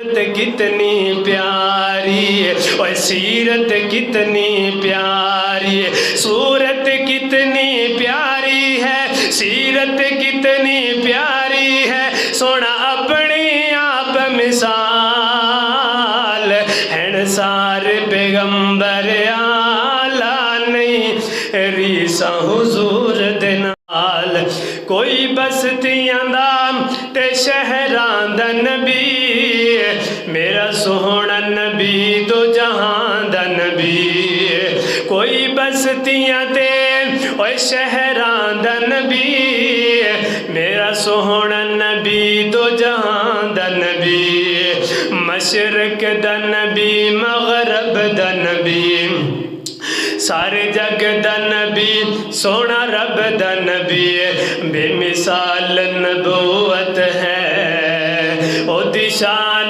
کتنی پیاری ہے، اور سیرت کتنی پیاری ہے، صورت کتنی پیاری ہے، سیرت کتنی پیاری ہے، سونا اپنی آپ مثال ہیں سارے پیغمبر آلہ نہیں ریسا حضور دے نال کوئی بستیاں دا تے شہران دا نبی میرا سوہنا نبی دو جہان دا نبی کوئی بستیاں تے اوے شہران دا نبی میرا سوہنا نبی دو جہان دا نبی مشرق دا نبی مغرب دا نبی سارے جگ دا نبی سونا رب دا نبی بے مثال نبوت ہے او دی شان